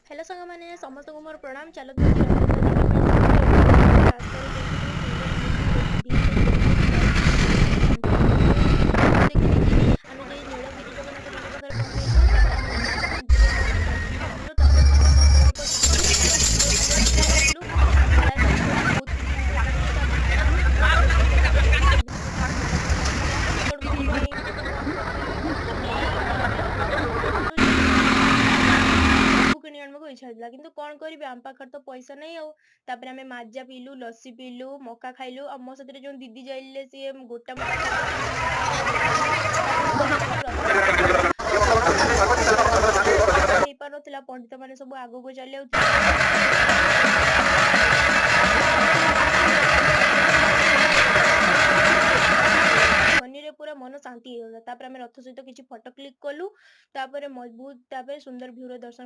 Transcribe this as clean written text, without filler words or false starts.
Hello सांग मैंने समस्त को मोर प्रणाम चलत बाकी रास्ताରେ ଦେଖିଲୁ ସୁନ୍ଦର ନୀଳଗିରି ଦେଖିକି ଆମେ ଯାଇ ନୀଳଗିରି ଜଗନ୍ନାଥ ମନ୍ଦିର ପାଖରେ ପହଞ୍ଚିଲୁ। ତାପରେ ଆମେ ନୀଳଗିରି ମନ୍ଦିରରେ ଯାଇକି ଦର୍ଶନ କରିଲୁ। ତାପରେ ମହାପ୍ରଭୁଙ୍କ ଦର୍ଶନ କରିକି ବହୁତ ସୁନ୍ଦର ସୁନ୍ଦର ମେଳା ଦେଖିଲୁ। ମେଳା ଦେଖିକରି ବହୁତ କିଛି ଜିନିଷ କିଣିଲୁ। ତାପରେ ଆସିଲୁ ଦର୍ଶନ କରିକି ବହୁତ ସୁବିଧା ଗୁଡ୍ ମର୍ଣ୍ଣିଂ। ସବୁ କିଣି ଆଣିବାକୁ ଇଚ୍ଛା ହେଇଥିଲା କିନ୍ତୁ କଣ କରିବି ଆମ ପାଖରେ ତ ପଇସା ନାହିଁ ଆଉ। ତାପରେ ଆମେ ମାଜା ପିଇଲୁ, ଲସି ପିଇଲୁ, ମକା ଖାଇଲୁ। ଆଉ ମୋ ସାଥିରେ ଯୋଉ ଦିଦି ଯାଇଲେ ସିଏ ଗୋଟା ମକା ଖାଇଦେଲେ ମୁଁ ମକା ଖାଇପାରିଲିନି। ତାପରେ ଜଗନ୍ନାଥ ରଥରେ ବସିଲେ ଆଉ ଦର୍ଶନ ହେଇପାରୁନଥିଲା। ପଣ୍ଡିତ ମାନେ ସବୁ ଆଗକୁ ଚାଲି ଯାଉଥିଲେ ଧ୍ୱନିରେ ପୁରା ମନ ଶାନ୍ତି ହେଇଗଲା। ତାପରେ ଆମେ ରଥ ସହିତ କିଛି ଫଟୋ କ୍ଲିକ୍ କଲୁ। ତାପରେ ସୁନ୍ଦର ଭ୍ୟୁର ଦର୍ଶନ